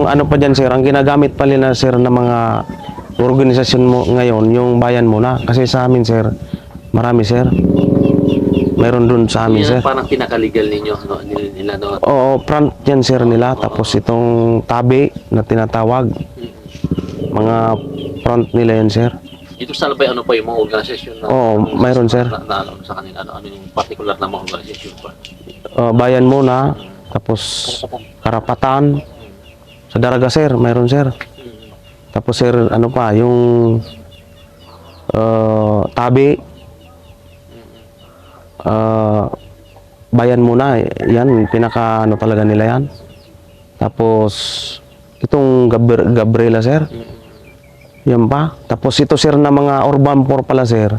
ano pa dyan sir, ang ginagamit pa nila sir ng mga organisasyon mo ngayon, yung bayan muna. Kasi sa amin sir, marami sir. Meron dun sa amin sir. Yan ang parang pinaka-legal ninyo, no? Nila, no? Oo, front yan sir nila. Tapos itong tabi na tinatawag, mga front nila yan sir. Dito sa Albay, ano pa yung mga organisasyon na... Oo, mayroon sir. Ano sa kanila, ano yung particular na mga organisasyon pa? Bayan muna, tapos Karapatan. Sa Daraga sir, mayroon sir. Tapos sir, ano pa, yung tabi, bayan muna, yan, pinaka ano talaga nila yan. Tapos, itong Gabriela sir, yan pa. Tapos ito sir na mga urban poor pala sir,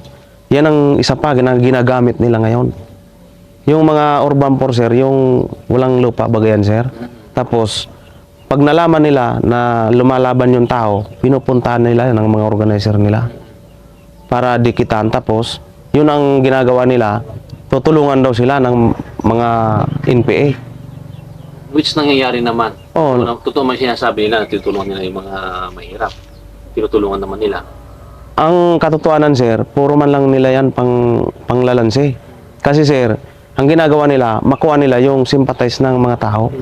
yan ang isa pa na ginagamit nila ngayon. Yung mga urban poor sir, yung walang lupa bagayan sir. Tapos, pag nalaman nila na lumalaban yung tao, pinupuntahan nila ng mga organizer nila para dikitan. Tapos, yun ang ginagawa nila, tutulungan daw sila ng mga NPA. Which nangyayari naman. Oo. Totoo man sinasabi nila na tinutulungan nila yung mga mahirap. Tinutulungan naman nila. Ang katotohanan sir, puro man lang nila yan panglalansi. Kasi sir, ang ginagawa nila, makuha nila yung sympathize ng mga tao.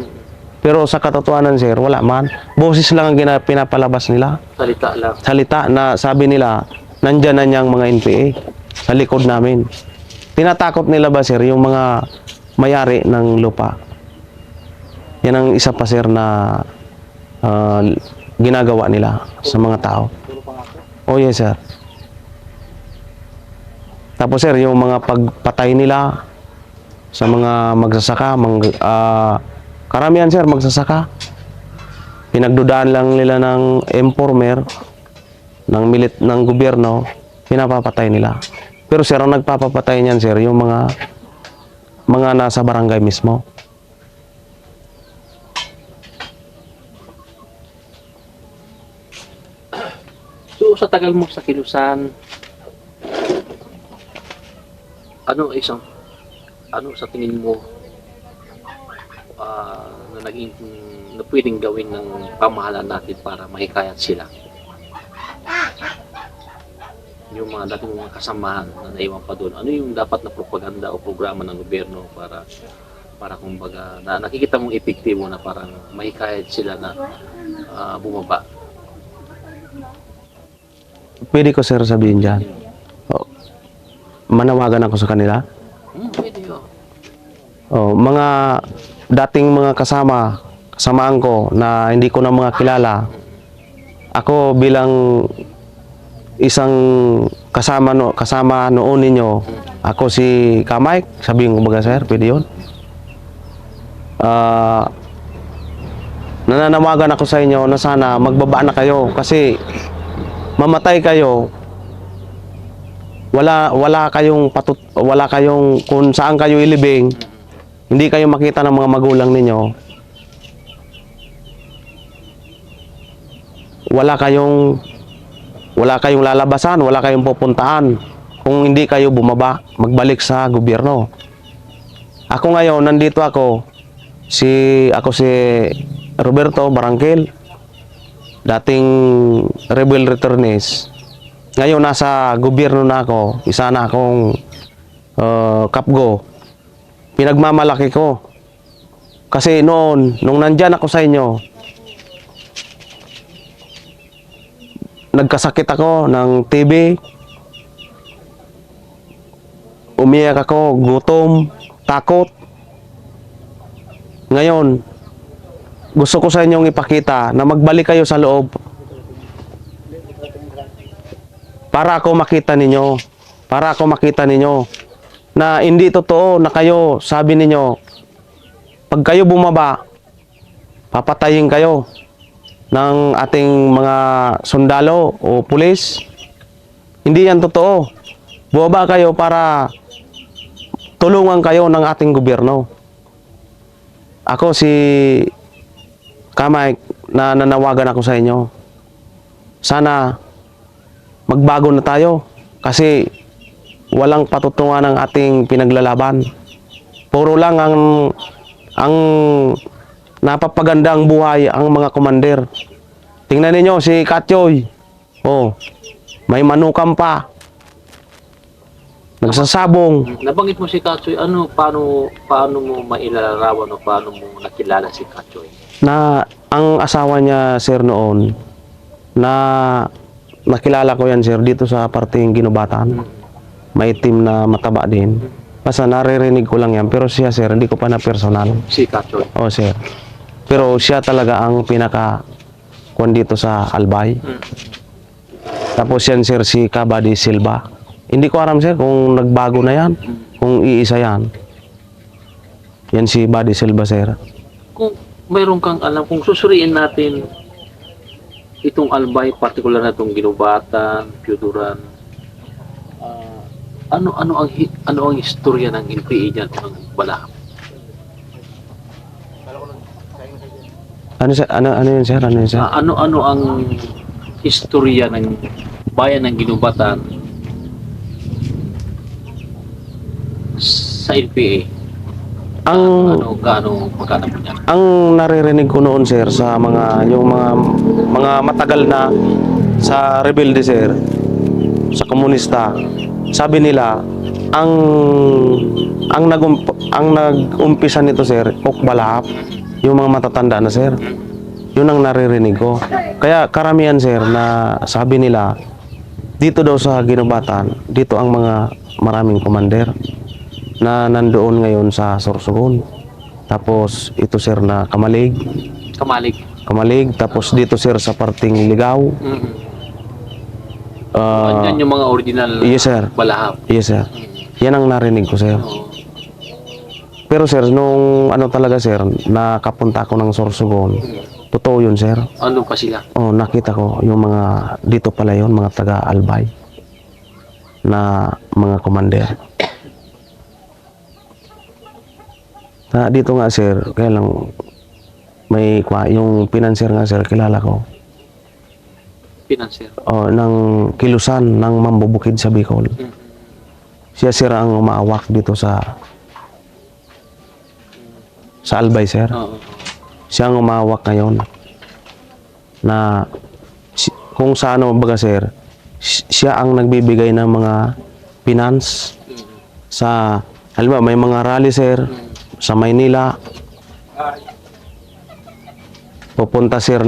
Pero sa katotohanan sir, wala man. Boses lang ang pinapalabas nila. Salita lang. Salita na sabi nila, nandyan na niyang mga NPA sa likod namin. Tinatakot nila ba sir yung mga mayari ng lupa? Yan ang isa pa sir na ginagawa nila sa mga tao. Oh yes sir. Tapos sir, yung mga pagpatay nila sa mga magsasaka, karamihan sir magsasaka. Pinagdudaan lang nila ng informer ng gobyerno, pinapapatay nila. Pero sir, ang nagpapapatay niyan sir, yung mga nasa barangay mismo. So, sa tagal mo sa Kilusan, ano sa tingin mo na naging na pwedeng gawin ng pamahalaan natin para mahikayat sila? Yung mga dating mga kasamahan na naiwan pa doon, ano yung dapat na propaganda o programa ng gobyerno para kumbaga na nakikita mong epektibo na parang mahikayat sila na bumaba? Pwede ko sir sabihin dyan. Manawagan ako sa kanila. Pwede yun. Mga dating mga kasamaan ko na hindi ko na mga kilala. Ako bilang isang kasama noon ninyo, ako si Kamay, sabihin ko baga sir, pwede yun. Nananawagan ako sa inyo na sana magbaba na kayo kasi mamatay kayo, wala kayong kung saan kayo ilibing, hindi kayo makita ng mga magulang ninyo, wala kayong lalabasan, wala kayong pupuntaan kung hindi kayo bumaba, magbalik sa gobyerno. Ako ngayon, nandito ako si Roberto Barangkil, dating rebel returnist. Ngayon nasa gobyerno na ako, isa na akong kapgo. Pinagmamalaki ko. Kasi nung nandyan ako sa inyo, nagkasakit ako ng TB. Umiyak ako, gutom, takot. Ngayon, gusto ko sa inyong ipakita na magbalik kayo sa loob para ako makita ninyo na hindi totoo na kayo, sabi ninyo, pag kayo bumaba, papatayin kayo ng ating mga sundalo o pulis. Hindi yan totoo. Bumaba kayo para tulungan kayo ng ating gobyerno. Ako si Kamay, na nanawagan ako sa inyo. Sana magbago na tayo kasi walang patutungan ng ating pinaglalaban. Puro lang ang napapaganda ang buhay ang mga commander. Tingnan ninyo si Katyoy. Oh, may manukan pa. Nagsasabong. Nabanggit mo si Katsoy, paano mo mailalarawan o paano mo nakilala si Katsoy? Na ang asawa niya, sir, noon, na nakilala ko yan, sir, dito sa parting Ginubatan. May team na mataba din. Basta naririnig ko lang yan. Pero siya, sir, hindi ko pa na personal. Si Katsoy. Oh, sir. Pero siya talaga ang pinaka kuwan dito sa Albay. Tapos yan, sir, si Kabady Silva. Hindi ko alam, sir, kung nagbago na yan. Kung iisa yan. Yan si Buddy Silva, sir. Kung mayroon kang alam, kung susuriin natin itong Albay, particular na itong Ginubatan, Piuduran, ano ang istorya ng NPA diyan o ng Balahap? Ano, sir? Ano yun, sir? Ano yun, sir? Ano ang istorya ng bayan ng Ginubatan sa NPA? Ang Gaano magkano po niyan? ang naririnig ko noon, sir, sa yung mga matagal na sa rebelde, sir, sa komunista, sabi nila ang nag-umpisa nito, sir, Balahap, yung mga matatanda na, sir. Yun ang naririnig ko. Kaya karamihan, sir, na sabi nila dito daw sa Ginubatan, dito ang mga maraming commander na nandoon ngayon sa Sorsogon. Tapos ito, sir, na Kamalig. Kamalig. Tapos dito, sir, sa parting Ligaw. Yan yung mga original Yes, sir. Balahap. Yes, sir. Yan ang narinig ko, sir. Pero, sir, nung ano talaga, sir, nakapunta ako ng Sorsogon, totoo yun, sir. Ano pa sila? Oh, nakita ko yung mga dito pala yun, mga taga-Albay na mga commander. Dito nga, sir, kaya lang yung financier nga, sir, kilala ko. Financier. Oh, ng Kilusan ng Mambubukid sa Bicol. Siya, sir, ang umaawak dito sa Albay, sir. Siya ang umaawak ngayon. Na kung sa ano, baga, sir, siya ang nagbibigay ng mga finance sa, halimbawa, may mga rally, sir, sa Maynila. Pupunta, sir,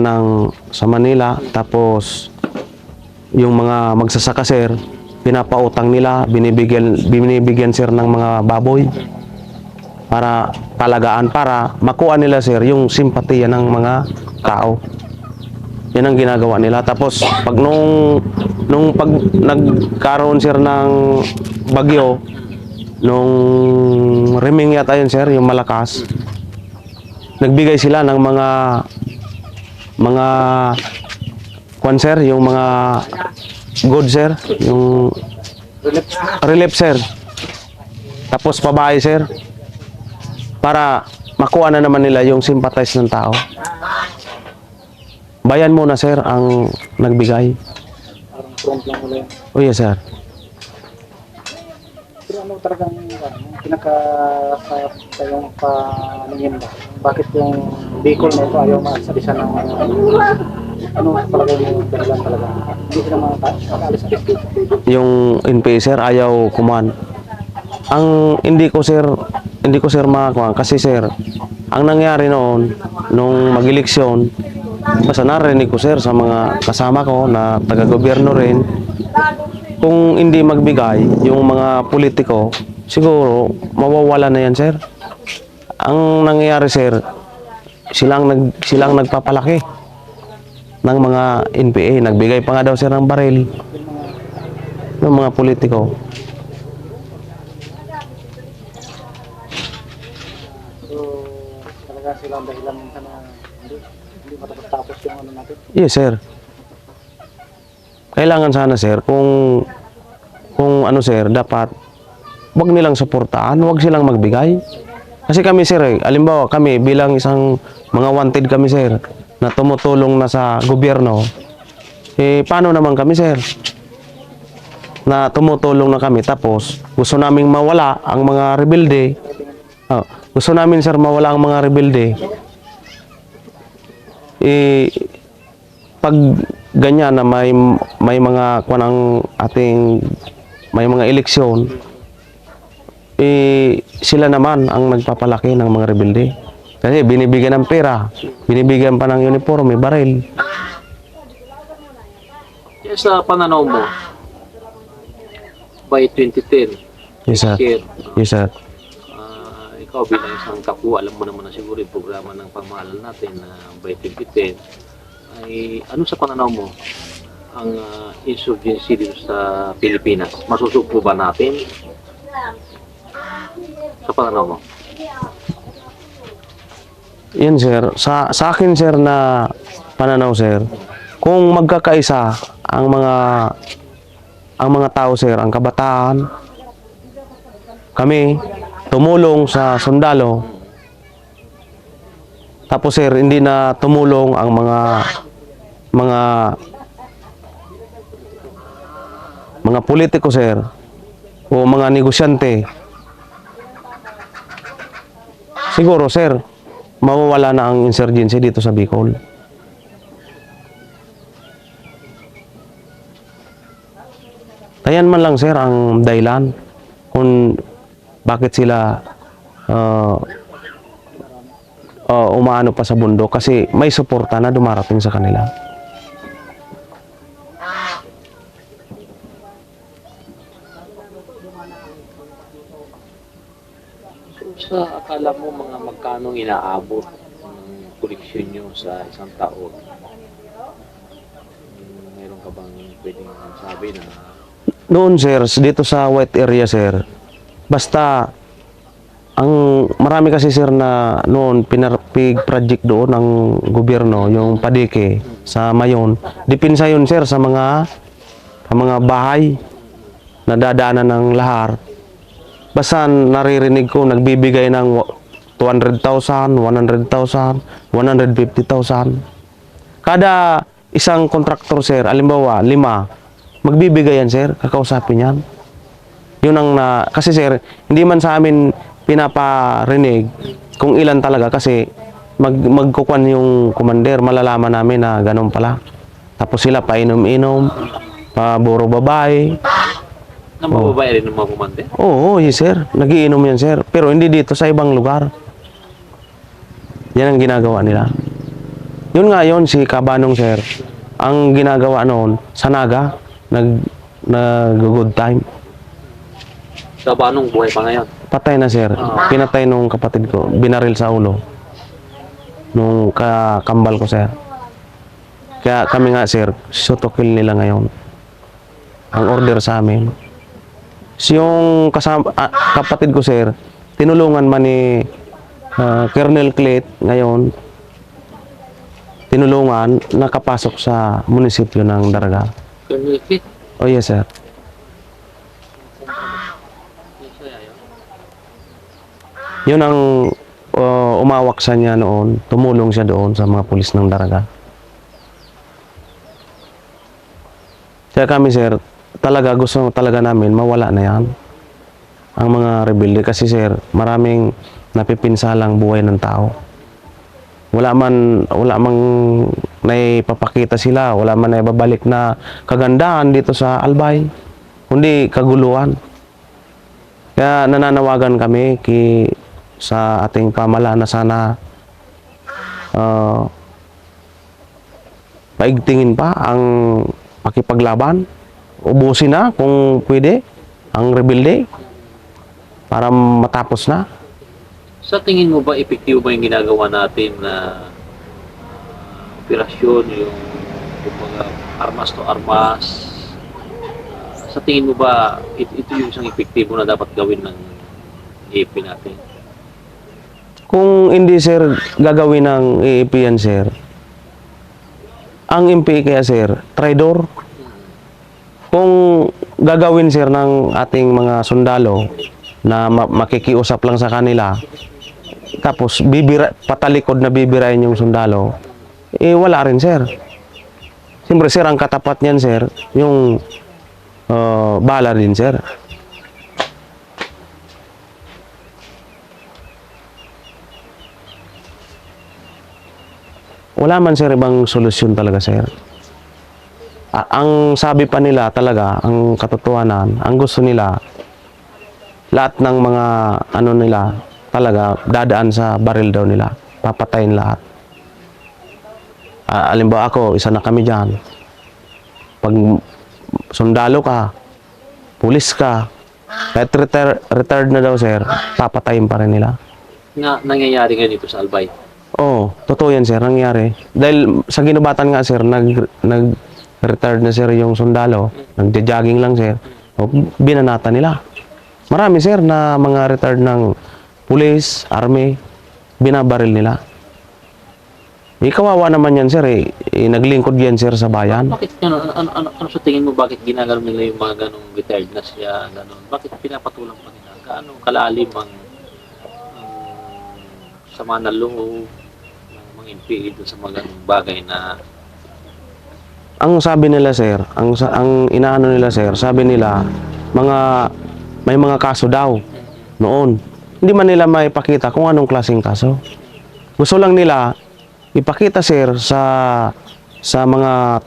sa Manila. Tapos yung mga magsasaka, sir, pinapautang nila, binibigyan, sir, ng mga baboy para palagaan, para makuha nila, sir, yung simpatiya ng mga tao. Yan ang ginagawa nila. Tapos pag pag nagkaroon, sir, ng bagyo, nung Riming yata yun, sir, yung malakas, nagbigay sila ng mga kwan, sir, yung mga good, sir, yung relief, sir, tapos pabahay, sir, para makuha na naman nila yung sympathize ng tao. Bayan muna, sir, ang nagbigay. Parang front lang ulit. Oh, yes, sir. Pero ano talagang sa yung paningin ba? Bakit yung Bicol na ito ayaw maalisan ng ano talaga yung dahilan talaga? Hindi sila makaalis sa Bicol. Yung NPA, sir, ayaw kuman. Hindi ko, sir, makakuha. Kasi, sir, ang nangyari noon, nung mag-eleksyon, basta narinig ko, sir, sa mga kasama ko na taga-gobyerno rin, kung hindi magbigay yung mga politiko, siguro mawawala na yan, sir. Ang nangyayari, sir, silang nagpapalaki ng mga NPA. Nagbigay pa nga daw, sir, ng baril ng mga politiko. So talaga sila ang dahilan minsan na hindi matapos yung ano natin. Yes, sir. Kailangan sana, sir, kung ano, sir, dapat wag nilang suportahan, wag silang magbigay. Kasi kami, sir, halimbawa kami bilang isang mga wanted kami, sir, na tumutulong na sa gobyerno, paano naman kami, sir, na tumutulong na kami, tapos gusto naming mawala ang mga rebelde. Gusto namin, sir, mawala ang mga rebelde. pag ganyan na may mga kunang ating may mga eleksyon, sila naman ang nagpapalaki ng mga rebelde. Kasi binibigyan ng pera, binibigyan pa ng uniforme, baril. Kaya sa pananaw mo, by 2010, Yes, sir. year, Yes, sir. ikaw bilang isang kapwa, alam mo naman na siguro yung programa ng pamahalaan natin na by 2010, ay ano sa pananaw mo ang insurgency dito sa Pilipinas? Masusugpo ba natin? Sa pananaw mo? Yan, sir. Sa akin, sir, na pananaw, sir, kung magkakaisa ang mga tao, sir, ang kabataan, kami, tumulong sa sundalo, tapos, sir, hindi na tumulong ang mga politiko, sir, o mga negosyante, siguro, sir, mawawala na ang insurgency dito sa Bicol. Ayan man lang, sir, ang dahilan kung bakit sila umaano pa sa bundok, kasi may suporta na dumarating sa kanila. So, sa akala mo mga magkano inaabot ng koleksyon nyo sa isang taon? Meron ka bang pwedeng sabi na Noon, sir, dito sa white area, sir, basta ang marami kasi, sir, na noon pinarpig project doon ng gobyerno, yung Padike sa Mayon. Dipinsa yun, sir, sa mga bahay na dadaanan ng lahar. Basta naririnig ko nagbibigay ng 200,000, 100,000, 150,000. Kada isang kontraktor, sir, alimbawa 5, magbibigay yan, sir, kakausapin yan. Yun ang kasi, sir, hindi man sa amin pinaparinig kung ilan talaga, kasi magkukuan yung commander, malalaman namin na ganun pala. Tapos sila painom-inom, paburo babae. na mababae rin ng mga kumande? Oo, yes, sir. Nagiinom yan, sir. Pero hindi dito, sa ibang lugar. Yan ang ginagawa nila. Yun nga yun, si Kabanong, sir, ang ginagawa noon, sa Naga, nag-good time. Sa Banong buhay pa ngayon? Patay na, sir. Pinatay nung kapatid ko. Binaril sa ulo. Nung kakambal ko, sir. Kaya kami nga, sir, shoot to kill nila ngayon. Ang order sa amin. Yung kapatid ko, sir, tinulungan man ni Colonel Clet ngayon. Tinulungan, nakapasok sa munisipyo ng Daraga. Colonel Kit? Oh, yes, sir. Yun ang umawak sa niya noon. Tumulong siya doon sa mga pulis ng Daraga. Kaya kami, sir, talaga gusto talaga namin mawala na yan. Ang mga rebelde. Kasi, sir, maraming napipinsalang buhay ng tao. Wala mang naipapakita sila. Wala man naibabalik na kagandahan dito sa Albay. Kundi kaguluhan. Kaya nananawagan kami sa ating pamahalaan na sana paigtingin pa ang pakipaglaban. Ubusin na kung pwede ang rebelde para matapos na. Sa tingin mo ba, epektibo ba yung ginagawa natin na operasyon, yung mga armas to armas? Sa tingin mo ba, ito yung isang epektibo na dapat gawin ng EAP natin? Kung hindi, sir, gagawin ng EAP yan, sir, ang MP kaya, sir, traidor. Kung gagawin, sir, ng ating mga sundalo na makikiusap lang sa kanila, tapos patalikod na bibirain yung sundalo, wala rin, sir. Siyempre, sir, ang katapat niyan, sir, yung bala din, sir. wala man sir ibang solusyon talaga sir. Ang sabi pa nila talaga, ang katotohanan, ang gusto nila, lahat ng mga ano nila, talaga dadaan sa baril daw nila. Papatayin lahat. Alimbawa ako, isa na kami dyan. Pag sundalo ka, pulis ka, kahit retired na daw sir, papatayin pa rin nila. Nangyayari ngayon dito sa Albay. Oo, totoo yan sir, nangyari. Dahil sa ginubatan nga sir, nag-retired na sir yung sundalo, nagja-jogging lang sir, o, binanata nila. Marami sir na mga retired ng police, army, binabaril nila. Kawawa naman yan sir naglingkod yan sir sa bayan. Bakit ano sa tingin mo, bakit ginagano nila yung mga ganong retired na siya, ganon? Bakit pinapatulang pa nila? Gaano kalalim ang sama ng loob ng mga NPA doon sa mga ganong bagay na Ang sabi nila sir, ang inaano nila sir, sabi nila may mga kaso daw noon. Hindi man nila maipakita kung anong klaseng kaso. Gusto lang nila ipakita sir sa mga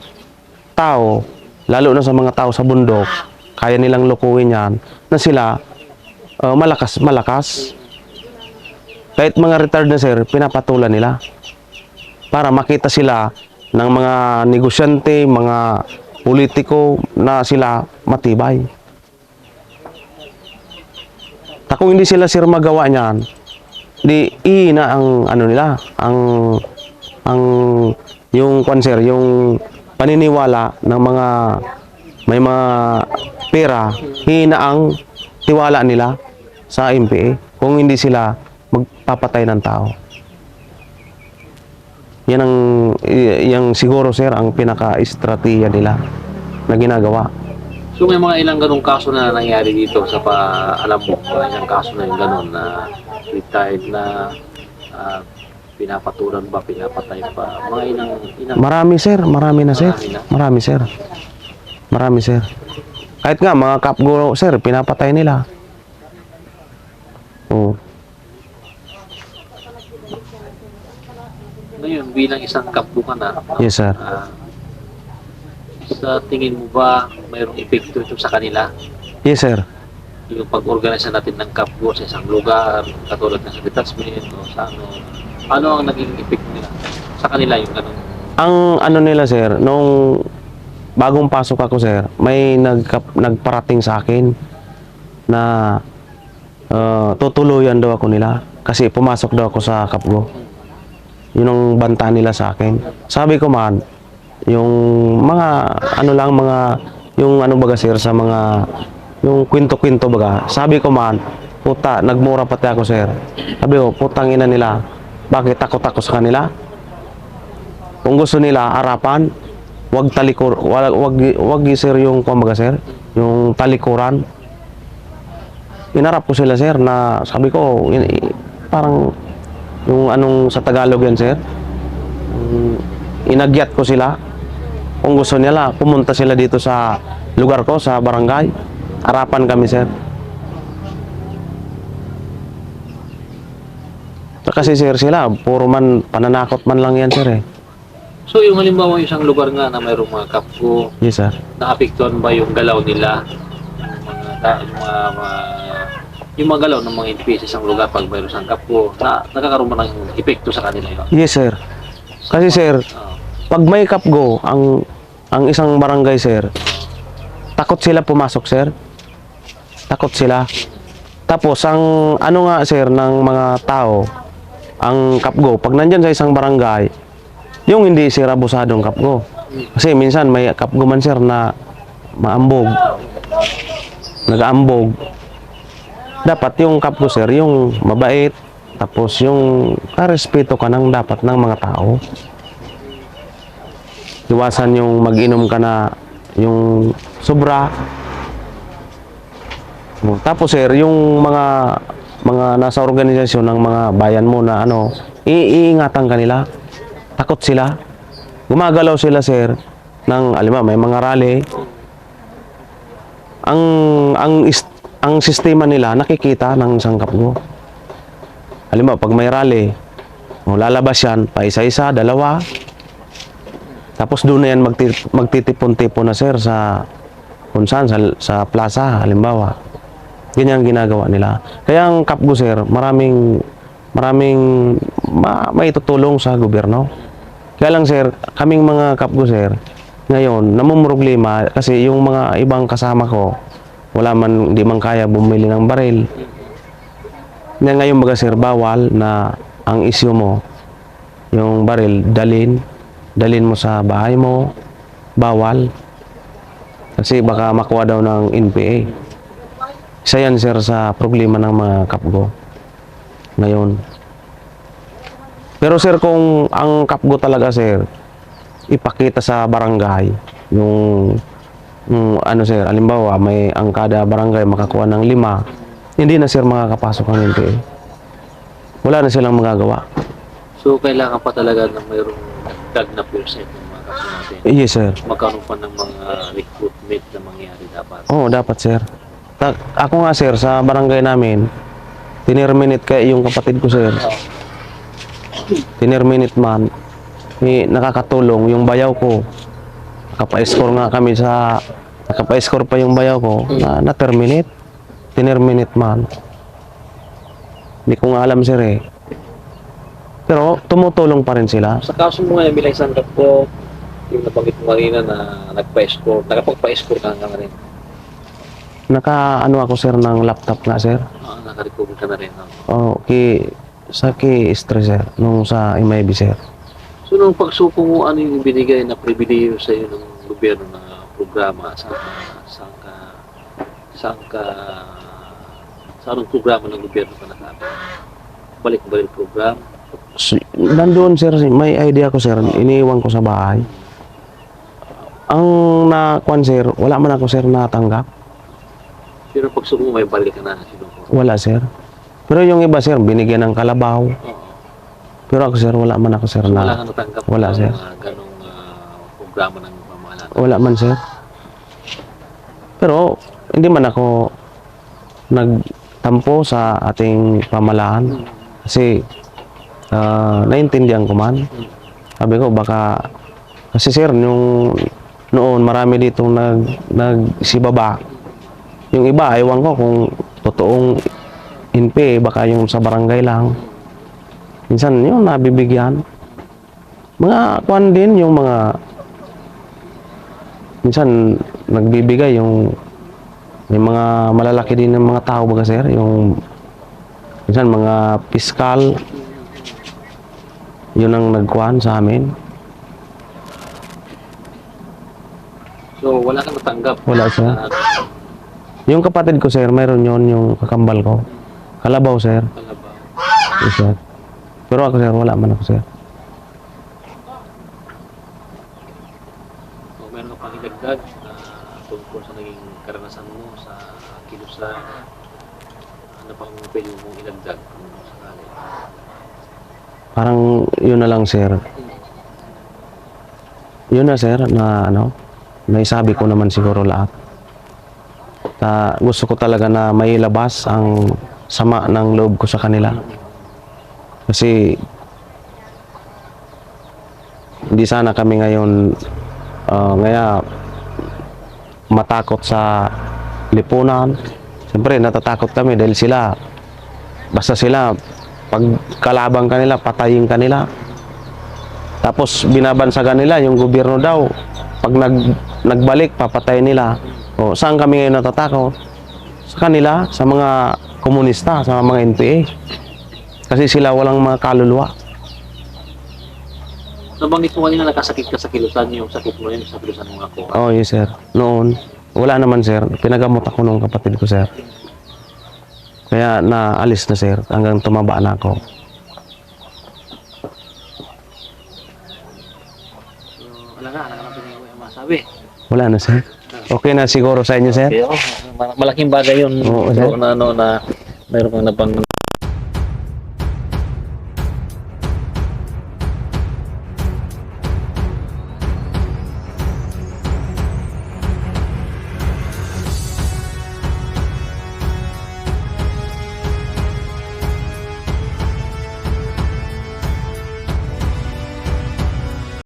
tao, lalo na sa mga tao sa bundok, kaya nilang lukuhin yan, na sila malakas. Kahit mga retired na sir, pinapatulan nila para makita sila ng mga negosyante, mga politiko na sila matibay. Kung hindi sila sir magawa niyan, di ihina ang ano nila, yung konser, yung paniniwala ng mga may mga pera, hina ang tiwala nila sa MPA kung hindi sila magpapatay ng tao. Yan siguro sir ang pinaka-estratehiya nila na ginagawa. So may mga ilang ganong kaso na nangyari dito sa alam mo, ilang kaso na yung ganon na retired na pinapatulan ba, pinapatay pa, mga ilang Marami sir, marami na sir. Marami sir. Marami sir. Kahit nga mga kapguro sir, pinapatay nila. Oo. Ngayon, bilang isang kapgo ka na, Yes sir. sa tingin mo ba mayroong epekto ito sa kanila? Yes sir. Yung pag-organisa natin ng kapgo sa isang lugar, katulad ng sa detachment o sa ano ang naging epekto nila sa kanila yung ganun? Ang ano nila sir, nung bagong pasok ako sir, may nagparating sa akin na tutuluyan daw ako nila kasi pumasok daw ako sa kapgo. Yun ang banta nila sa akin. Sabi ko man, yung mga ano lang, mga yung ano baga sir sa mga yung kwento-kwento baga. Sabi ko man, puta, nagmura pati ako sir. Sabi ko, putang ina nila. Bakit takot ako sa kanila? Kung gusto nila harapan, wag sir yung kumbaga sir, yung talikuran. Inarap ko sila sir na sabi ko parang yung anong sa Tagalog yan sir. Inagyat ko sila. Kung gusto nila, pumunta sila dito sa lugar ko, sa barangay. Harapan kami sir. Kasi sir sila, puro man pananakot man lang yan sir eh. So yung halimbawa isang lugar nga na mayroong mga kapgo, Yes sir. naapektuhan ba yung galaw nila? Yung mga galaw ng mga NPA sa isang lugar pag mayroong isang kapgo, nakakaroon ba ng epekto sa kanila yun? Yes sir. Kasi sir, pag may kapgo ang isang barangay sir, takot sila pumasok sir. Takot sila. Tapos ang ano nga sir ng mga tao, ang kapgo, pag nandyan sa isang barangay, yung hindi sir abusadong kapgo. Kasi minsan may kapgo man sir na maambog, nag-aambog. Dapat yung kapgo sir, yung mabait, tapos yung karespeto ka ng dapat ng mga tao. Iwasan yung mag-inom ka na yung sobra. Tapos sir, yung mga nasa organisasyon ng mga bayan mo na ano, iingatan kanila. Takot sila. Gumagalaw sila sir ng may mga rally. Ang sistema nila nakikita ng isang kapgo. Pag may rally, lalabas yan pa isa-isa, dalawa, Tapos doon na yan magtitipon-tipon na sir sa kung saan, sa plaza, halimbawa. Ganyan ang ginagawa nila. Kaya ang Kapgo sir, maraming may tutulong sa gobyerno. Kaya lang sir, kaming mga Kapgo sir, ngayon, namumroblema kasi yung mga ibang kasama ko, di man kaya bumili ng baril. Ngayon baga sir, bawal na ang issue mo, yung baril, dalin mo sa bahay mo, bawal. Kasi baka makuha daw ng NPA. Isa yan sir sa problema ng mga Kapgo ngayon. Pero sir, kung ang Kapgo talaga sir, ipakita sa barangay, yung ano sir, halimbawa may ang kada barangay makakuha ng 5, hindi na sir makakapasok ang NPA. Wala na silang magagawa. So, kailangan pa talaga na mayroong dag na percent ng mga Kapgo natin. Yes sir. Magkaroon pa ng mga recruitment na mangyari dapat. Oo, dapat sir. Ako nga sir, sa barangay namin, tinerminate kaya yung kapatid ko sir. Tinerminate man, nakakatulong yung bayaw ko. Nakapa-score nga kami nakapa-score pa yung bayaw ko na terminate. Tinerminate man. Hindi ko nga alam sir eh. Pero tumutulong pa rin sila. Sa kaso mo ngayon bilang isang Kapgo, yung nabanggit mo kanina na nakapagpa-escort ka nga rin. Ano ako sir ng laptop nga sir. Nakarecover ka na rin. No? Sa stress sir, nung sa MIB sir. So, nung pagsuko mo, ano yung binigay na pribileyo sa iyo ng gobyerno na programa? Sa anong programa ng gobyerno ka nasabi? Balik-balik program? Nandoon sir, may idea ko sir, iniiwan ko sa bahay. Ang nakuan sir, wala man ako sir natanggap. Pero pagsuko mo, may balik ka na sinuko? Wala sir. Pero yung iba sir, binigyan ng kalabaw. Oo. Pero ako sir, wala man ako sir Wala na. nga natanggap Wala, ng sir. ganong programa ng pamahalaan. Wala man sir. Pero hindi man ako nagtampo sa ating pamahalaan. Kasi naintindihan ko man. Sabi ko baka kasi sir, noon marami ditong nagsibaba. Yung iba, ewan ko kung totoong NPA, baka yung sa barangay lang. Minsan yung nabibigyan. Mga kuan din, yung mga minsan nagbibigay yung may mga malalaki din ng mga tao baga sir, yung minsan mga piskal, yun ang nagkuhan sa amin. So, wala kang natanggap? Wala, sir. Yung kapatid ko sir, mayroon yun, yung kakambal ko. Kalabaw sir. Kalabaw. Yes, sir. Pero ako sir, wala man ako sir. So, meron ka pang idagdag na tungkol sa naging karanasan mo sa kilusan. Ano pang pwede mong idagdag kung sakali? Parang yun na lang sir. Yun na sir, na naisabi ko naman siguro lahat. Gusto ko talaga na may labas ang sama ng loob ko sa kanila. Kasi hindi sana kami ngayon matakot sa lipunan. Siyempre natatakot kami dahil basta sila pag kalabang kanila, patayin kanila. Tapos binabansagan nila yung gobyerno daw. Pag nagbalik, papatayin nila. O, saan kami ngayon natatakot? Sa kanila, sa mga komunista, sa mga NPA. Kasi sila walang mga kaluluwa. Nabanggit mo kanina nakasakit ka sa kilusan, yung sakit mo yun sa kilusan mo ako. Oh, yes sir. Noon, wala naman sir. Pinagamot ako nung kapatid ko sir. Kaya naalis na sir, hanggang tumaba na ako. So, wala na pinag masabi. Wala na sir. Okay na siguro sa inyo sir. Okay, malaking bagay yun. Oo, sir. Na mayroon kang